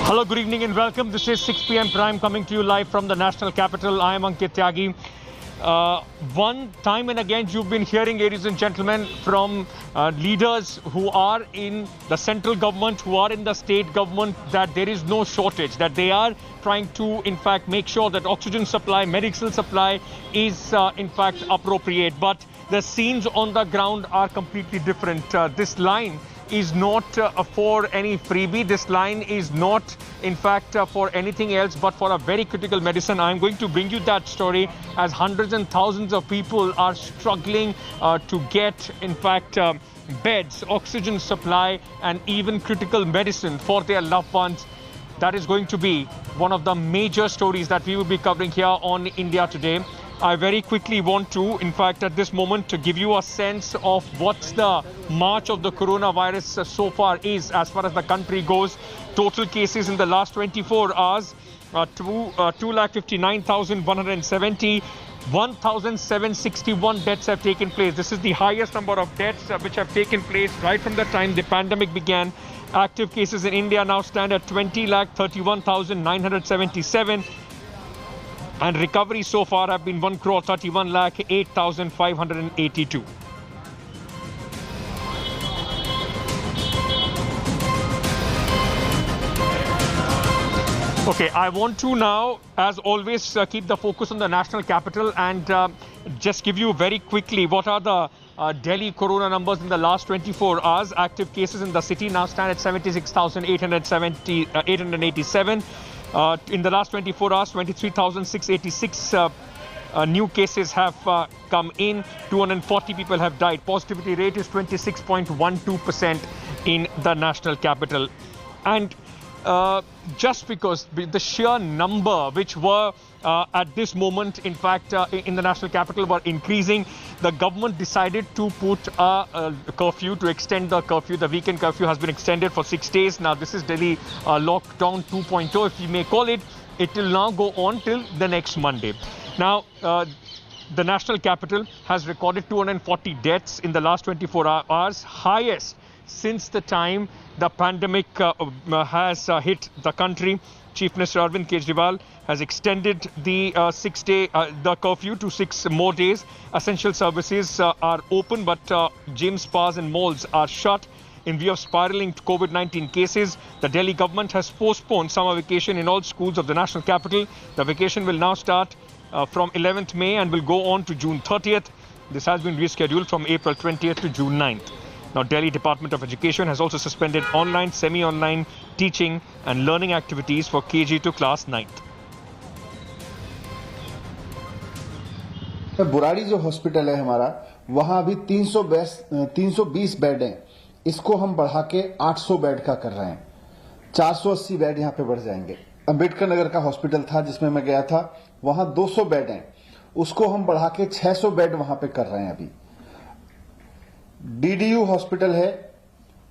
Hello, good evening and welcome. This is 6 p.m. Prime coming to you live from the national capital. I am Ankit Tyagi. One time and again, you've been hearing, ladies and gentlemen, from leaders who are in the central government, who are in the state government, that there is no shortage, that they are trying to, in fact, make sure that oxygen supply, medical supply is, in fact, appropriate. But the scenes on the ground are completely different. This line is not for any freebie. This line is not, in fact, for anything else but for a very critical medicine. I'm going to bring you that story as hundreds and thousands of people are struggling to get, in fact, beds, oxygen supply and even critical medicine for their loved ones. That is going to be one of the major stories that we will be covering here on India Today. I very quickly want to, in fact, at this moment, to give you a sense of what's the march of the coronavirus so far is as far as the country goes. Total cases in the last 24 hours, 2,59,170. 1,761 deaths have taken place. This is the highest number of deaths which have taken place right from the time the pandemic began. Active cases in India now stand at 20,31,977. And recovery so far have been 1,31,08,582. Okay, I want to now, as always, keep the focus on the national capital and just give you very quickly what are the Delhi corona numbers in the last 24 hours. Active cases in the city now stand at 76,887. In the last 24 hours, 23,686 new cases have come in. 240 people have died. Positivity rate is 26.12% in the national capital. And just because the sheer number which were at this moment, in fact, in the national capital were increasing, the government decided to put a curfew, to extend the curfew. The weekend curfew has been extended for 6 days. Now, this is Delhi lockdown 2.0, if you may call it. It will now go on till the next Monday. Now, the national capital has recorded 240 deaths in the last 24 hours, highest since the time the pandemic has hit the country. Chief Minister Arvind Kejriwal has extended the 6-day the curfew to 6 more days. Essential services are open, but gyms, spas and malls are shut. In view of spiraling COVID-19 cases, the Delhi government has postponed summer vacation in all schools of the national capital. The vacation will now start from 11th May and will go on to June 30th. This has been rescheduled from April 20th to June 9th. Now, Delhi Department of Education has also suspended online, semi-online teaching and learning activities for KG to class 9th. Burari जो hospital है हमारा, वहां अभी 320 bed हैं. इसको हम बढ़ा के 800 बेड का कर रहे हैं. 480 बेड यहां पे बढ़ जाएंगे. अंबेडकर नगर का हॉस्पिटल था जिसमें मैं गया था, वहां 200 बेड हैं. उसको हम बढ़ा के 600 बेड वहां पे कर रहे हैं. अभी डीडीयू हॉस्पिटल है,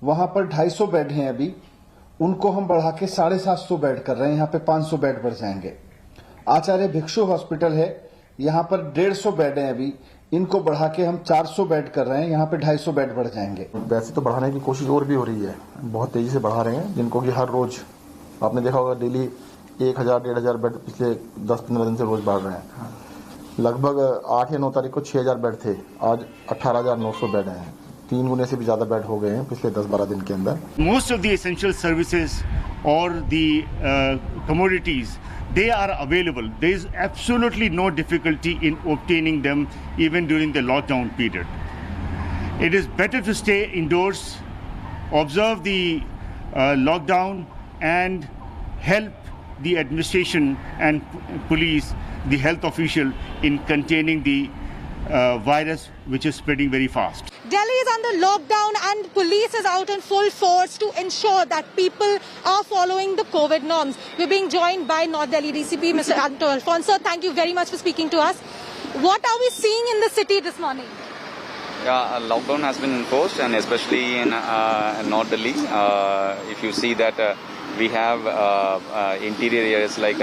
वहां पर 250 बेड हैं. अभी उनको हम बढ़ा के 750 बेड कर रहे हैं. यहां पे 500 बेड बढ़ जाएंगे. आचार्य भिक्षु हॉस्पिटल है, यहां पर 150 बेड हैं. अभी इनको बढ़ा के हम 400 बेड कर रहे हैं. यहां पे 250 बेड बढ़ जाएंगे. वैसे तो बढ़ाने की कोशिश और भी हो रही है, बहुत तेजी से बढ़ा रहे हैं, जिनको कि हर रोज आपने देखा होगा डेली 1,000-1,500 बेड पिछले 10-15 दिन से रोज बढ़ रहे हैं. लगभग 8 या 9 तारीख को 6,000 बेड थे, आज 18,900 बेड हैं. 3 गुने से भी ज्यादा बेड हो गए हैं पिछले 10-12 दिन के अंदर. Most of the essential services or the commodities, they are available. There is absolutely no difficulty in obtaining them even during the lockdown period. It is better to stay indoors, observe the lockdown and help the administration and police, the health official, in containing the virus which is spreading very fast. Delhi is under lockdown and police is out in full force to ensure that people are following the COVID norms. We're being joined by North Delhi DCP, Mr. Anto Alfonso. Thank you very much for speaking to us. What are we seeing in the city this morning? Yeah, a lockdown has been enforced, and especially in North Delhi. If you see that we have interior areas like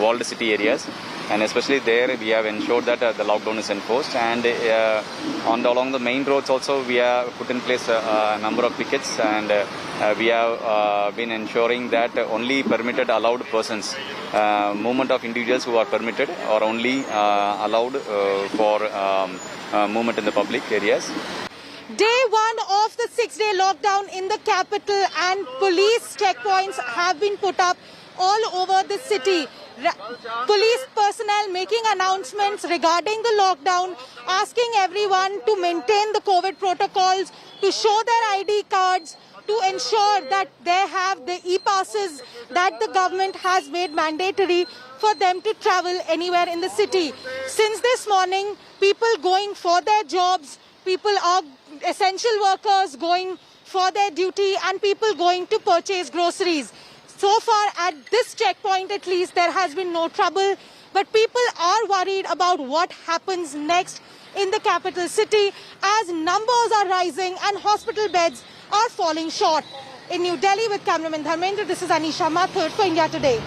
walled city areas, and especially there we have ensured that the lockdown is enforced, and along the main roads also we have put in place a number of pickets, and we have been ensuring that only permitted allowed persons, movement of individuals who are permitted or only allowed for movement in the public areas. Day one of the 6-day lockdown in the capital, and police checkpoints have been put up all over the city. Police personnel making announcements regarding the lockdown, asking everyone to maintain the COVID protocols, to show their ID cards, to ensure that they have the e-passes that the government has made mandatory for them to travel anywhere in the city. Since this morning, people going for their jobs, people are essential workers going for their duty, and people going to purchase groceries. So far, at this checkpoint at least, there has been no trouble, but people are worried about what happens next in the capital city as numbers are rising and hospital beds are falling short. In New Delhi with cameraman Dharmendra, this is Anisha Mathur for India Today.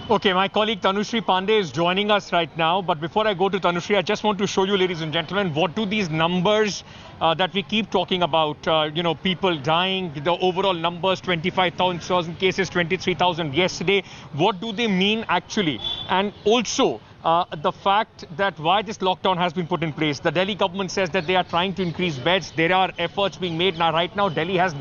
Okay, my colleague Tanushri Pandey is joining us right now. But before I go to Tanushri, I just want to show you, ladies and gentlemen, what do these numbers that we keep talking about, people dying, the overall numbers, 25,000 cases, 23,000 yesterday, what do they mean actually? And also, the fact that why this lockdown has been put in place. The Delhi government says that they are trying to increase beds. There are efforts being made now. Right now, Delhi has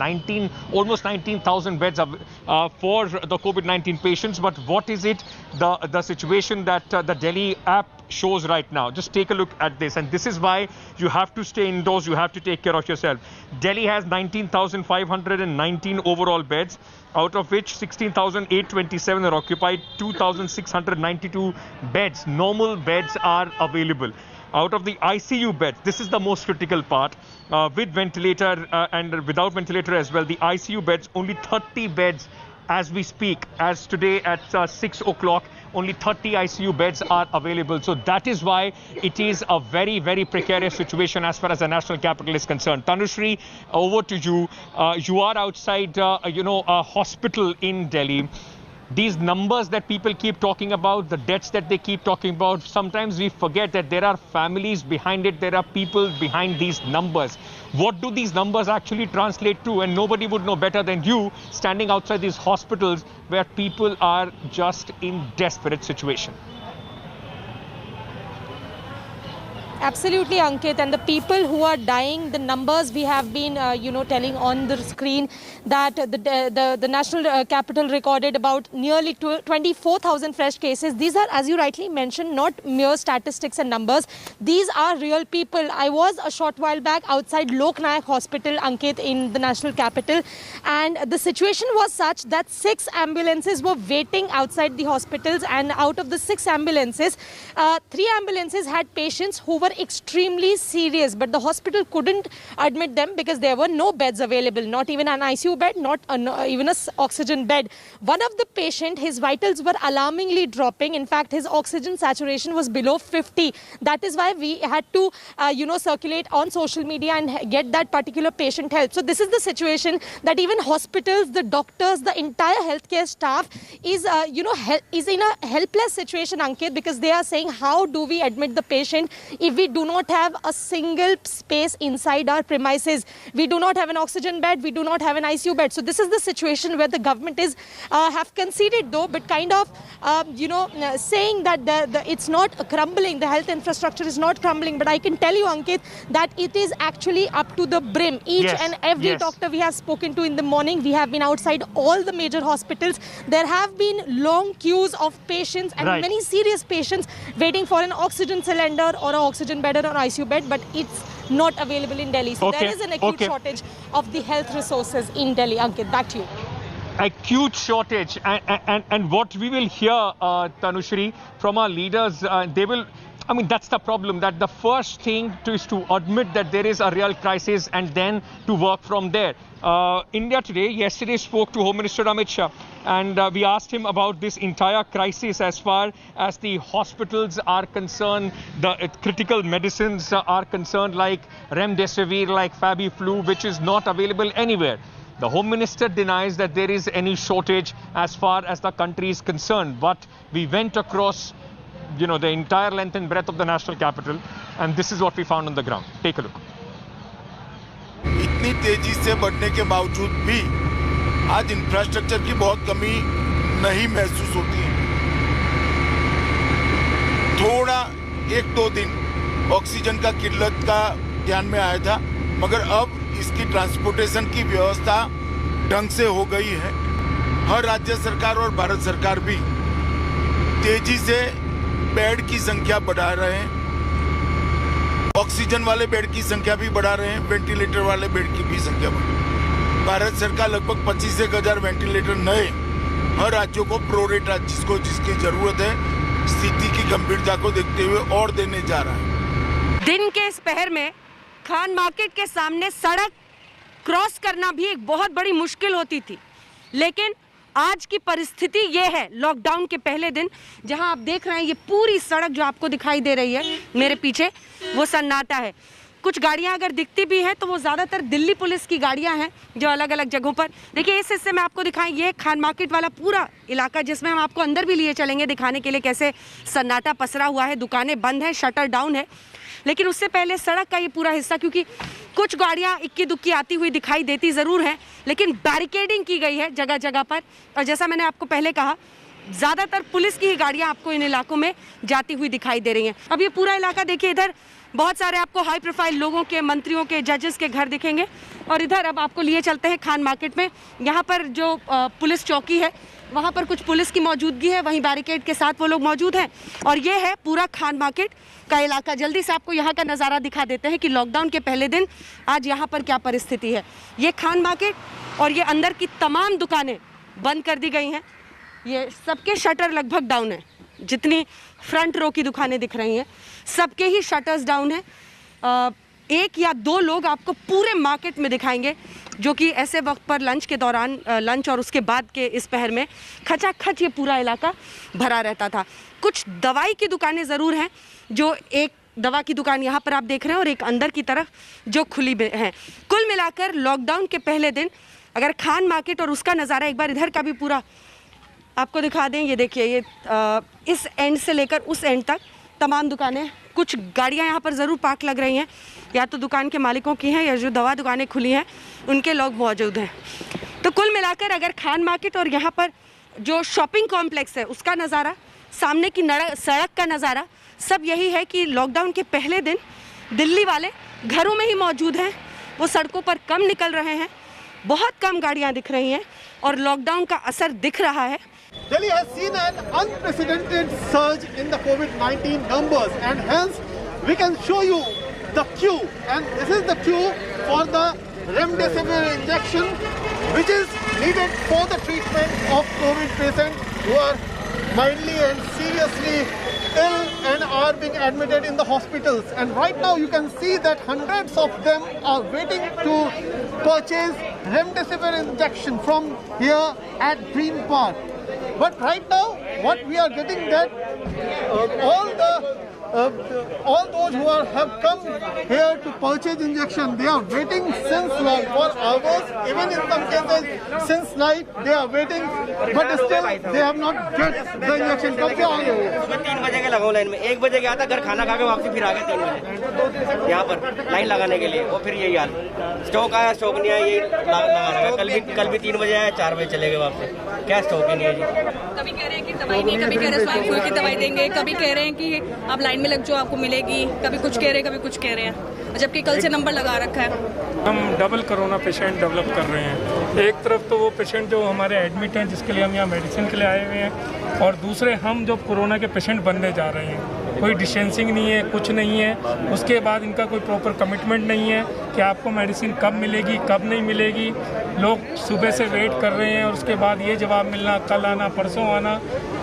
almost 19,000 beds for the COVID-19 patients. But what is it, the situation that the Delhi app shows right now? Just take a look at this. And this is why you have to stay indoors. You have to take care of yourself. Delhi has 19,519 overall beds, out of which 16,827 are occupied, 2,692 beds, normal beds are available. Out of the ICU beds, this is the most critical part, with ventilator and without ventilator as well, the ICU beds, only 30 beds as we speak. As today at 6 o'clock, only 30 ICU beds are available. So that is why it is a very, very precarious situation as far as the national capital is concerned. Tanushri, over to you. You are outside, a hospital in Delhi. These numbers that people keep talking about, the deaths that they keep talking about, sometimes we forget that there are families behind it. There are people behind these numbers. What do these numbers actually translate to? And nobody would know better than you, standing outside these hospitals where people are just in desperate situation. Absolutely, Ankit. And the people who are dying, the numbers we have been, telling on the screen, that the national capital recorded about nearly 24,000 fresh cases. These are, as you rightly mentioned, not mere statistics and numbers. These are real people. I was a short while back outside Lok Nayak Hospital, Ankit, in the national capital. And the situation was such that 6 ambulances were waiting outside the hospitals. And out of the 6 ambulances, 3 ambulances had patients who were extremely serious, but the hospital couldn't admit them because there were no beds available, not even an ICU bed, not even an oxygen bed. One of the patient, his vitals were alarmingly dropping. In fact, his oxygen saturation was below 50. That is why we had to, circulate on social media and get that particular patient help. So this is the situation that even hospitals, the doctors, the entire healthcare staff is, is in a helpless situation, Ankit, because they are saying, how do we admit the patient if we do not have a single space inside our premises? We do not have an oxygen bed. We do not have an ICU bed. So this is the situation where the government is have conceded, though, but kind of, saying that it's not crumbling. The health infrastructure is not crumbling. But I can tell you, Ankit, that it is actually up to the brim. Each and every doctor we have spoken to in the morning, we have been outside all the major hospitals. There have been long queues of patients and many serious patients waiting for an oxygen cylinder or an oxygen bed or an ICU bed, but it's not available in Delhi. So there is an acute shortage of the health resources in Delhi. Ankit, back to you. Acute shortage, and what we will hear, Tanushri, from our leaders, they will, that's the problem, that the first thing is to admit that there is a real crisis and then to work from there. India Today yesterday spoke to Home Minister Amit Shah, and we asked him about this entire crisis as far as the hospitals are concerned, the critical medicines are concerned, like Remdesivir, like Fabiflu, which is not available anywhere. The Home Minister denies that there is any shortage as far as the country is concerned. But we went across the entire length and breadth of the national capital, and this is what we found on the ground. Take a look. इतनी तेजी से बढ़ने के बावजूद भी आज infrastructure की बहुत कमी नहीं महसूस होती है। थोड़ा 1-2 दिन ऑक्सीजन का किल्लत का ध्यान में आया था, मगर अब इसकी ट्रांसपोर्टेशन की व्यवस्था ढंग से हो गई है। हर राज्य सरकार और भारत सरकार भी तेजी से बेड की संख्या बढ़ा रहे हैं, ऑक्सीजन वाले बेड की संख्या भी बढ़ा रहे हैं, वेंटिलेटर वाले बेड की भी संख्या बढ़ा। भारत सरकार लगभग 25,000 वेंटिलेटर नए हर राज्यों को प्रोरेटा जिसको जिसकी जरूरत है स्थिति की गंभीरता को देखते हुए और देने जा रहा है। दिन के इस पहर में खान मार्केट के सामने सड़क क्रॉस करना भी एक बहुत बड़ी मुश्किल होती थी, लेकिन आज की परिस्थिति ये है लॉकडाउन के पहले दिन, जहां आप देख रहे हैं ये पूरी सड़क जो आपको दिखाई दे रही है मेरे पीछे वो सन्नाटा है। कुछ गाड़ियां अगर दिखती भी हैं तो वो ज़्यादातर दिल्ली पुलिस की गाड़ियां हैं जो अलग अलग जगहों पर। देखिए इस हिस्से में आपको दिखाएं, ये खान मार्केट वाला पूरा इलाका जिसमें हम आपको अंदर भी लिए चलेंगे दिखाने के लिए कैसे सन्नाटा पसरा हुआ है, दुकानें बंद हैं, शटर डाउन है। लेकिन उससे पहले सड़क का ये पूरा हिस्सा, क्योंकि कुछ गाड़ियाँ इक्की दुक्की आती हुई दिखाई देती ज़रूर हैं, लेकिन बैरिकेडिंग की गई है जगह जगह पर। और जैसा मैंने आपको पहले कहा, ज़्यादातर पुलिस की ही गाड़ियाँ आपको इन इलाकों में जाती हुई दिखाई दे रही हैं। अब ये पूरा इलाका देखिए, इधर बहुत सारे आपको हाई प्रोफाइल लोगों के, मंत्रियों के, जजेस के घर दिखेंगे। और इधर अब आपको लिए चलते हैं खान मार्केट में। यहाँ पर जो पुलिस चौकी है वहाँ पर कुछ पुलिस की मौजूदगी है, वहीं बैरिकेड के साथ वो लोग मौजूद हैं। और ये है पूरा खान मार्केट का इलाका। जल्दी से आपको यहाँ का नज़ारा दिखा देते हैं कि लॉकडाउन के पहले दिन आज यहाँ पर क्या परिस्थिति है। ये खान मार्केट और ये अंदर की तमाम दुकानें बंद कर दी गई हैं। ये सबके शटर लगभग डाउन है, जितनी फ्रंट रो की दुकानें दिख रही हैं सबके ही शटर्स डाउन है। 1 या 2 लोग आपको पूरे मार्केट में दिखाएंगे जो कि ऐसे वक्त पर लंच के दौरान, लंच और उसके बाद के इस पहर में खचाखच ये पूरा इलाका भरा रहता था। कुछ दवाई की दुकानें ज़रूर हैं, जो एक दवा की दुकान यहाँ पर आप देख रहे हैं और एक अंदर की तरफ जो खुली है। कुल मिलाकर लॉकडाउन के पहले दिन अगर खान मार्केट और उसका नज़ारा एक बार इधर का भी पूरा आपको दिखा दें, ये देखिए, ये इस एंड से लेकर उस एंड तक तमाम दुकानें, कुछ गाड़ियाँ यहाँ पर ज़रूर पार्क लग रही हैं, या तो दुकान के मालिकों की हैं या जो दवा दुकानें खुली हैं उनके लोग मौजूद हैं। तो कुल मिलाकर अगर खान मार्केट और यहाँ पर जो शॉपिंग कॉम्प्लेक्स है उसका नज़ारा, सामने की सड़क का नज़ारा, सब यही है कि लॉकडाउन के पहले दिन दिल्ली वाले घरों में ही मौजूद हैं, वो सड़कों पर कम निकल रहे हैं, बहुत कम गाड़ियाँ दिख रही हैं और लॉकडाउन का असर दिख रहा है। Delhi has seen an unprecedented surge in the COVID-19 numbers, and hence we can show you the queue, and this is the queue for the remdesivir injection which is needed for the treatment of COVID patients who are mildly and seriously ill and are being admitted in the hospitals. And right now you can see that hundreds of them are waiting to purchase remdesivir injection from here at Green Park. But right now, what we are getting that all those who have come here to purchase injection, they are waiting since long, for hours, even in some cases since night they are waiting, but still they have not get the injection. कब से आ गए हो? सुबह 3 बजे के लगाओ line में, 1 बजे गया था, घर खाना खा के वापसी फिर आ गए 3 बजे यहाँ पर लाइन लगाने के लिए। वो फिर यही हाल, स्टॉक आया, स्टॉक नहीं आया, यही लगा रहा। कल भी 3 बजे आया, 4 बजे चले गए वापस। क्या स्टॉक ही नहीं है जी। कभी कह रहे हैं कि दवाई नहीं, कभी कह रहे हैं स्वाइन फ्लू की दवाई देंगे, कभी कह रहे हैं कि आप लाइन में लग जाओ आपको मिलेगी, कभी कुछ कह रहे हैं, कभी कुछ कह रहे हैं, जबकि कल से नंबर लगा रखा है। हम डबल कोरोना पेशेंट डेवलप कर रहे हैं। एक तरफ तो वो पेशेंट जो हमारे एडमिट हैं जिसके लिए हम यहाँ मेडिसिन के लिए आए हुए हैं, और दूसरे हम जो कोरोना के पेशेंट बनने जा रहे हैं। कोई डिस्टेंसिंग नहीं है, कुछ नहीं है, उसके बाद इनका कोई प्रॉपर कमिटमेंट नहीं है कि आपको मेडिसिन कब मिलेगी, कब नहीं मिलेगी। लोग सुबह से वेट कर रहे हैं और उसके बाद ये जवाब मिलना, कल आना, परसों आना,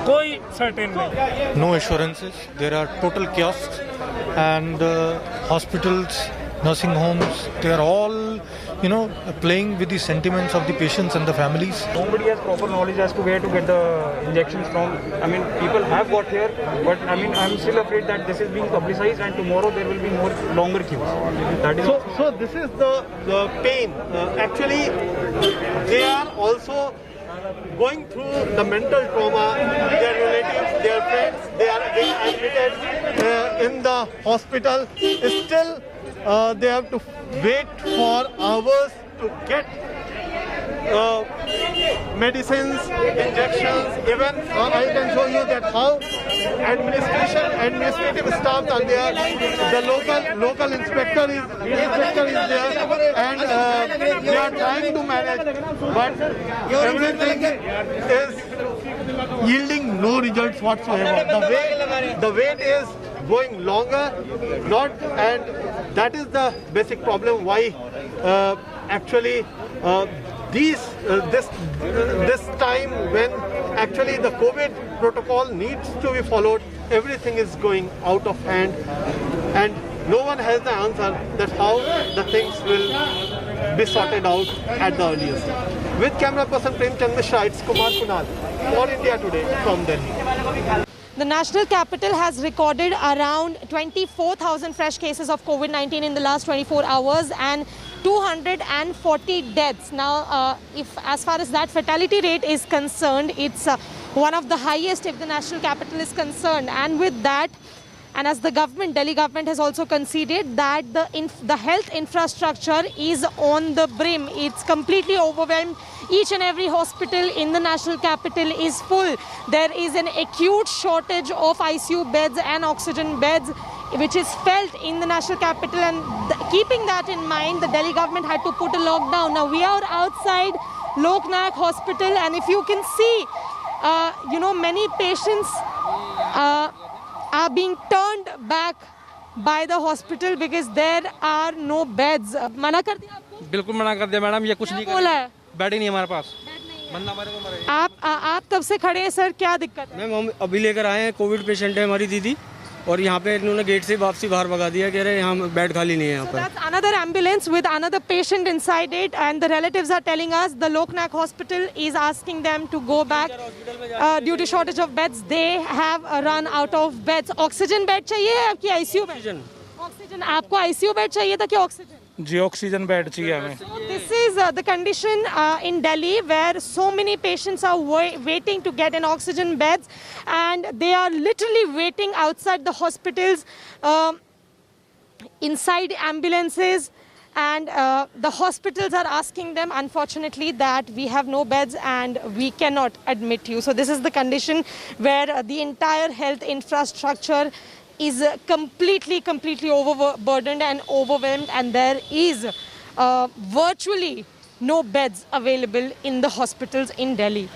कोई सर्टेन नहीं। No assurances. There are total kiosks and hospitals, nursing homes. They are all, playing with the sentiments of the patients and the families. Nobody has proper knowledge as to where to get the injections from. I mean, people have got here, but I mean, I'm still afraid that this is being publicized and tomorrow there will be more longer queues. That is So this is the pain. Actually, they are also going through the mental trauma. Their relatives, their friends, they are being admitted in the hospital. Still, they have to wait for hours to get medicines, injections. Even I can show you that how administrative staff are there. The local inspector is there, and they are trying to manage, but everything is yielding no results whatsoever. The wait is going longer, and that is the basic problem. Why actually this time when actually the COVID protocol needs to be followed, everything is going out of hand, and no one has the answer that how the things will be sorted out at the earliest. With camera person Premchand Mishra, it's Kumar Kunal for India Today from Delhi. The national capital has recorded around 24,000 fresh cases of COVID-19 in the last 24 hours and 240 deaths. Now, if as far as that fatality rate is concerned, it's one of the highest if the national capital is concerned. And with that, and as the government, Delhi government has also conceded that the health infrastructure is on the brim. It's completely overwhelmed. Each and every hospital in the national capital is full. There is an acute shortage of ICU beds and oxygen beds, which is felt in the national capital. And keeping that in mind, the Delhi government had to put a lockdown. Now we are outside Lok Nayak Hospital, and if you can see, many patients are being turned back by the hospital because there are no beds. मना कर दिया आपको? बिल्कुल मना कर दिया madam, ये कुछ नहीं बोला है? बेड ही नहीं हमारे पास। आप तब से खड़े हैं सर, क्या दिक्कत है? मैम हम अभी लेकर आए हैं, कोविड पेशेंट है हमारी दीदी, और यहाँ पे इन्होंने गेट से वापसी बाहर भगा दिया, कह रहे हैं यहाँ बेड खाली नहीं है यहाँ पर। That's another ambulance with another patient inside it, and the relatives are telling us the Lok Nayak Hospital is asking them to go back due to shortage of beds. They have run out of beds. Oxygen bed चाहिए आपकी ICU bed? Oxygen आपको ICU bed चाहिए था कि oxygen? जी oxygen bed चाहिए हमें। So this is the condition in Delhi where so many patients are waiting to get an oxygen beds, and they are literally waiting outside the hospitals, inside ambulances, and the hospitals are asking them, unfortunately, that we have no beds and we cannot admit you. So this is the condition where the entire health infrastructure is completely overburdened and overwhelmed, and there is virtually no beds available in the hospitals in Delhi.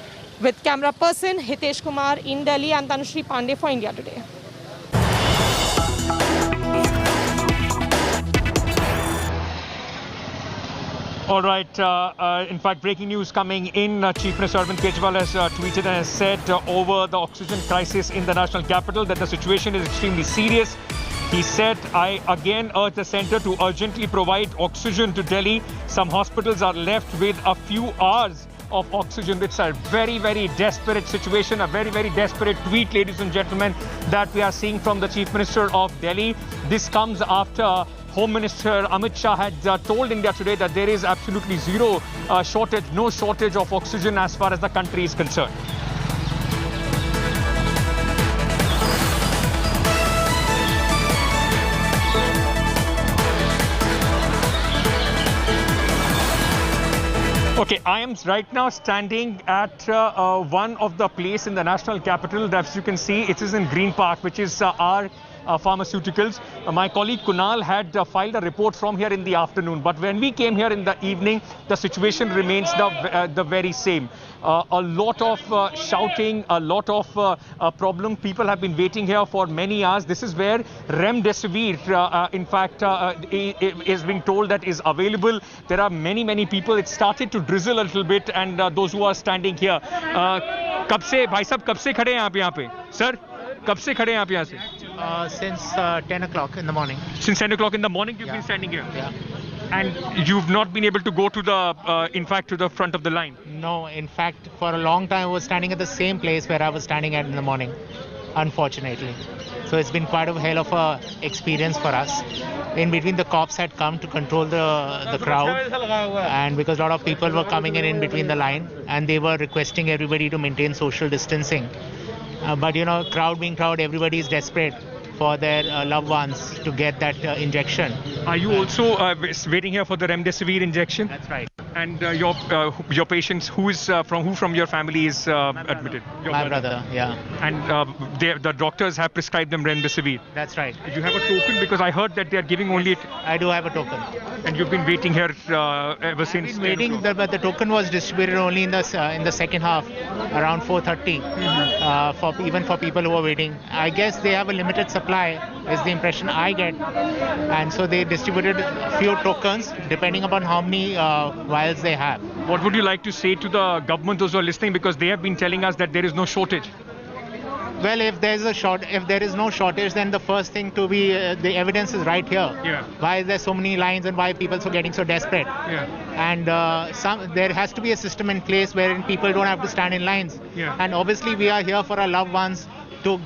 With camera person Hitesh Kumar in Delhi, I'm Tanushree Pandey for India Today. All right. In fact, breaking news coming in. Chief Minister Arvind Kejriwal has tweeted and has said over the oxygen crisis in the national capital that the situation is extremely serious. He said, I again urge the centre to urgently provide oxygen to Delhi. Some hospitals are left with a few hours of oxygen. It's a very desperate situation, a very desperate tweet, ladies and gentlemen, that we are seeing from the Chief Minister of Delhi. This comes after Home Minister Amit Shah had told India Today that there is absolutely no shortage of oxygen as far as the country is concerned. Okay, I am right now standing at one of the place in the national capital. As you can see, it is in Green Park, which is our pharmaceuticals. My colleague Kunal had filed a report from here in the afternoon, but when we came here in the evening, the situation remains the very same. A lot of shouting, a lot of problem. People have been waiting here for many hours. This is where Remdesivir, in fact, is being told that is available. There are many people. It started to drizzle a little bit, and those who are standing here. कब से भाई साहब कब से खड़े हैं आप यहाँ पे? Sir, कब से खड़े हैं आप यहाँ से? Since 10 o'clock in the morning. Since 10 o'clock in the morning, you've been standing here. Yeah. And you've not been able to go to the, in fact, to the front of the line. No, in fact, for a long time I was standing at the same place where I was standing at in the morning, unfortunately. So So it's been quite a hell of a experience for us. In between, the cops had come to control the crowd, and because a lot of people were coming in between the line, and they were requesting everybody to maintain social distancing. But you know, crowd being crowd, everybody is desperate for their loved ones to get that injection. Are you also waiting here for the remdesivir injection? That's right. And your patients, who from your family is admitted? My brother, yeah. And the doctors have prescribed them remdesivir. That's right. Do you have a token? Because I heard that they are giving only. I do have a token. And you've been waiting here ever since. I've been waiting, but the token was distributed only in the second half, around 4:30, even for people who are waiting. I guess they have a limited supply, is the impression I get, and so they distributed a few tokens depending upon how many vials they have. What would you like to say to the government, those who are listening, because they have been telling us that there is no shortage? Well, if there is no shortage, then the first thing to be the evidence is right here. Yeah. Why is there so many lines and why people are getting so desperate? Yeah. And there has to be a system in place wherein people don't have to stand in lines. Yeah. And obviously, we are here for our loved ones to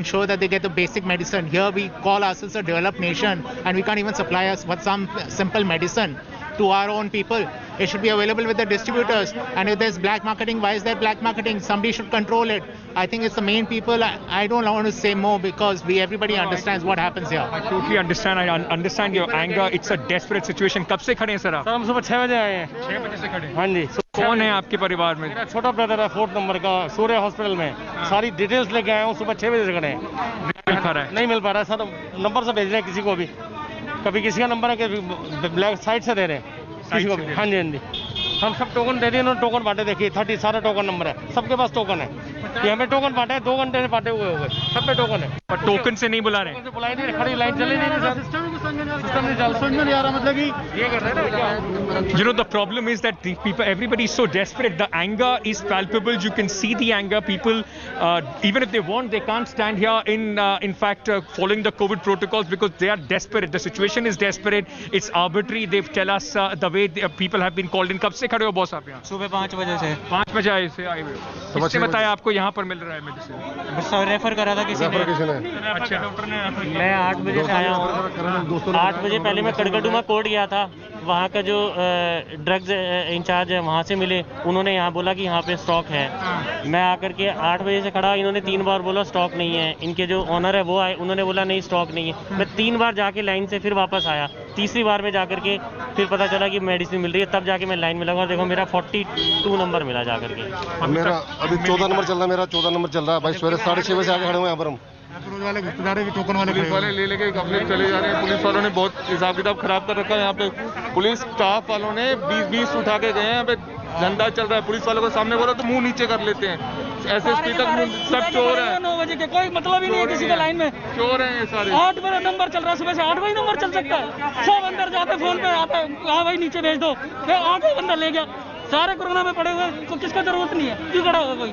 ensure that they get the basic medicine. Here, we call ourselves a developed nation, and we can't even supply us with some simple medicine to our own people. It should be available with the distributors. And if there's black marketing, why is there black marketing? Somebody should control it. I think it's the main people. I don't want to say more because everybody understands what happens here. I totally understand. I understand your anger. It's a desperate situation. कब से खड़े हैं sir आप? Sir हम सुबह 6 बजे आए हैं। 6 बजे से खड़े हैं? हाँ जी। कौन है आपके परिवार में? मेरा छोटा ब्रदर है 4 नंबर का सूर्य हॉस्पिटल में। सारी डिटेल्स लेके आया हूँ, सुबह 6 बजे से खड़े हैं। नहीं मिल पा रहा है सर, नंबर से भेज रहे हैं किसी को भी। कभी किसी का नंबर है, कभी ब्लैक साइड से दे रहे हैं किसी को भी। हाँ जी हाँ जी, हम सब टोकन दे दिए, उन्होंने टोकन बांटे। देखिए 30 सारा टोकन नंबर है, सबके पास टोकन है। ये हमें टोकन बांटे हैं, 2 घंटे से बांटे हुए हो गए, सब पे टोकन है। पर टोकन से नहीं बुला रहे? टोकन से बुलाए नहीं, खड़ी लाइन चली नहीं सर, सिस्टम नहीं चल, समझ में नहीं आ रहा, मतलब कि ये कर रहे हैं ना। You know, the problem is that the people, everybody is so desperate. The anger is palpable. You can see the anger. People, even if they want, they can't stand here in fact, following the COVID protocols because they are desperate. The situation is desperate. It's arbitrary. They tell us the way people have been called in. कब से खड़े हो boss आप यहाँ? सुबह 5 बजे से। 5 बजे आए आए हुए हो? किसने बताया आपको यहाँ पर मिल रहा है मेडिसिन? बस रेफर करा था किसी ने। अच्छा, डॉक्टर ने। मैं 8 बजे से आया हूँ। 8 बजे पहले मैं कड़कड़डूमा कोर्ट गया था, वहाँ का जो ड्रग्स इंचार्ज है वहाँ से मिले, उन्होंने यहाँ बोला कि यहाँ पे स्टॉक है। मैं आकर के 8 बजे से खड़ा, इन्होंने 3 बार बोला स्टॉक नहीं है। इनके जो ऑनर है वो आए, उन्होंने बोला नहीं स्टॉक नहीं है। मैं 3 बार जाके लाइन से फिर वापस आया, तीसरी बार में जाकर के फिर पता चला कि मेडिसिन मिल रही है, तब जाके मैं लाइन में लगा और देखो मेरा 42 नंबर मिला जाकर के। मेरा अभी 14 नंबर चल रहा है, मेरा 14 नंबर चल रहा है भाई। सवेरे 6:30 बजे आके खड़े हुए यहाँ पर हम। पुलिस वाले गुप्तदारे भी टोकन वाले ले लेके अपने चले जा रहे हैं। पुलिस वालों ने बहुत हिसाब किताब खराब कर रखा है यहाँ पे। पुलिस स्टाफ वालों ने 20 उठा के गए हैं यहाँ पे। धंधा चल रहा है, पुलिस वालों को सामने बोला तो मुंह नीचे कर लेते हैं। SSP तक सब चोर है। 9 बजे के कोई मतलब ही नहीं है किसी का लाइन में। चोर है ये सारे। 8 बजे नंबर चल रहा है, सुबह से 8 बजे नंबर चल सकता है। सब अंदर जाते फोन पे आता है, हाँ भाई नीचे भेज दो, 8 बंदा ले गया। सारे कोरोना में पड़े हुए, तो किसका जरूरत नहीं है, क्यों खड़ा होगा कोई?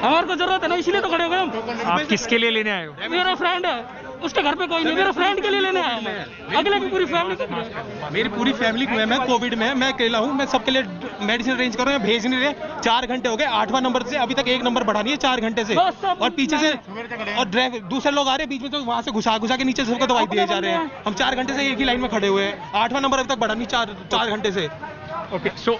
हमारे को जरूरत है ना, इसीलिए तो खड़े हो गए हम। आप किसके लिए लेने आए हो? मेरा फ्रेंड है, उसके घर पे कोई नहीं, मेरे फ्रेंड के लिए लेने आया मैं। अगले की पूरी फैमिली, मेरी पूरी फैमिली को है। मैं कोविड में, मैं अकेला हूँ, मैं सबके लिए मेडिसिन अरेंज कर रहा हूँ, भेज नहीं रहे। 4 घंटे हो गए, 8वां नंबर से अभी तक 1 नंबर बढ़ा नहीं है 4 घंटे से। और पीछे से और दूसरे लोग आ रहे हैं बीच में, तो वहाँ से घुसा के नीचे सबको दवाई दिए जा रहे हैं। हम 4 घंटे से एक ही लाइन में खड़े हुए हैं। 8वां नंबर अभी तक बढ़ा नहीं 4 घंटे से। Okay, so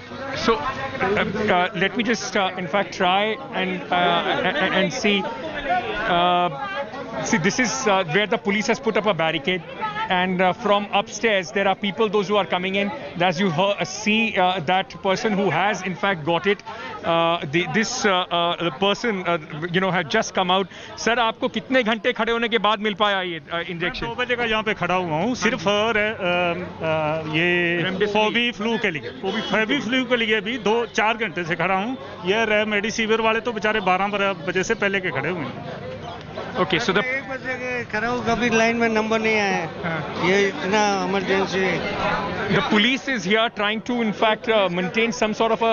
let me just in fact try and see. See, this is where the police has put up a barricade, and from upstairs there are people, those who are coming in. As you see, that person who has in fact got it, this person had just come out. Sir, आपको कितने घंटे खड़े होने के बाद मिल पाया ये injection? 2 बजे का यहाँ पे खड़ा हुआ हूँ, सिर्फ ये फोबी फ्लू के लिए। फोबी फ्लू के लिए भी 2-4 घंटे से खड़ा हूँ। ये रेमडेसिविर वाले तो बेचारे 12 बजे से पहले के खड़े हुए हैं। Okay, so 1 बजे के खड़ा हूँ, कभी लाइन में नंबर नहीं आया। ये इतना emergency. The police is here trying to, in fact, maintain some sort of a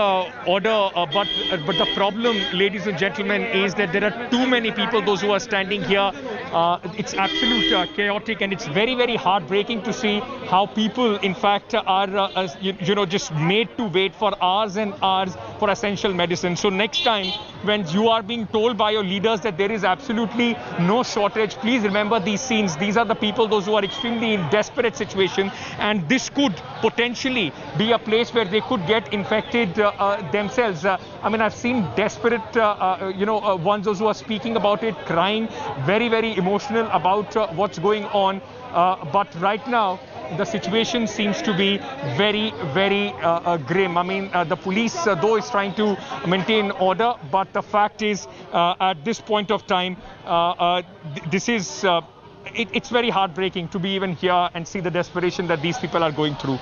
order, but the problem, ladies and gentlemen, is that there are too many people. Those who are standing here, it's absolute chaotic, and it's very, very heartbreaking to see how people, in fact, are just made to wait for hours and hours for essential medicine. So next time when you are being told by your leaders that there is absolutely no shortage. Please remember these scenes. These are the people, those who are extremely in desperate situation, and this could potentially be a place where they could get infected themselves. I mean, I've seen desperate, ones, those who are speaking about it, crying, very, very emotional about what's going on. But right now, the situation seems to be very, very grim. I mean, the police, though, is trying to maintain order, but the fact is, at this point of time, this is... It's very heartbreaking to be even here and see the desperation that these people are going through.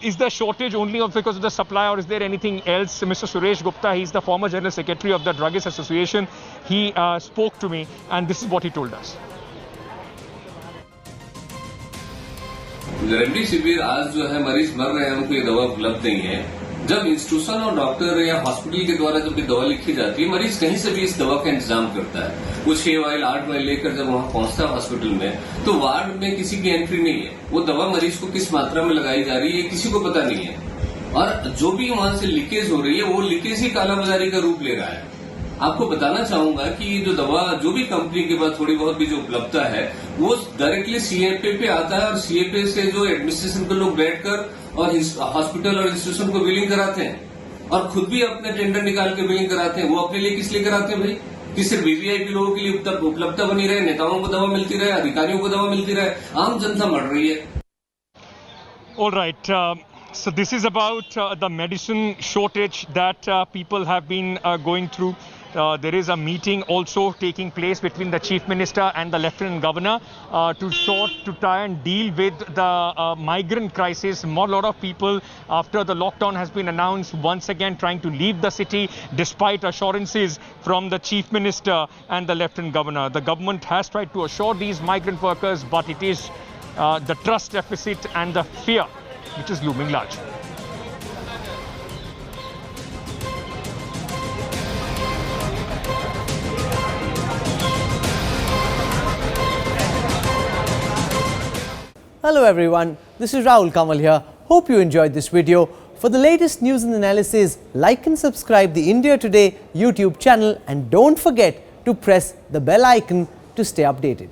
Is there shortage only because of the supply, or is there anything else? Mr. Suresh Gupta, he's the former General Secretary of the Druggist Association. He spoke to me, and this is what he told us. Remdesivir आज जो है मरीज मर रहे हैं, उनको ये दवा उपलब्ध नहीं है। जब इंस्टीट्यूशन और डॉक्टर या हॉस्पिटल के द्वारा जब ये दवा लिखी जाती है, मरीज कहीं से भी इस दवा का इंतजाम करता है। वो 6 वाइल 8 वाइल लेकर जब वहां पहुंचता है हॉस्पिटल में, तो वार्ड में किसी की एंट्री नहीं है। वो दवा मरीज को किस मात्रा में लगाई जा रही है किसी को पता नहीं है, और जो भी वहां से लीकेज हो रही है वो लीकेज ही कालाबाजारी का रूप ले रहा है। आपको बताना चाहूंगा कि जो दवा जो भी कंपनी के पास थोड़ी बहुत भी जो उपलब्धता है, वो डायरेक्टली सीएपए पे आता है, और सीएपए से जो एडमिनिस्ट्रेशन के लोग बैठकर और हॉस्पिटल और इंस्टीट्यूशन को बिलिंग कराते हैं, और खुद भी अपने टेंडर निकाल के बिलिंग कराते हैं। वो अपने लिए किस लिए कराते हैं भाई? कि सिर्फ वीवीआईपी लोगों के लिए उपलब्धता बनी रहे, नेताओं को दवा मिलती रहे, अधिकारियों को दवा मिलती रहे, आम जनता मर रही है। All right. So this is about the medicine shortage that people have been going through. There is a meeting also taking place between the Chief Minister and the Lieutenant Governor to try and deal with the migrant crisis. A lot of people, after the lockdown has been announced, once again trying to leave the city despite assurances from the Chief Minister and the Lieutenant Governor. The government has tried to assure these migrant workers, but it is the trust deficit and the fear which is looming large. Hello everyone, this is Rahul Kamal here. Hope you enjoyed this video. For the latest news and analysis, like and subscribe the India Today YouTube channel, and don't forget to press the bell icon to stay updated.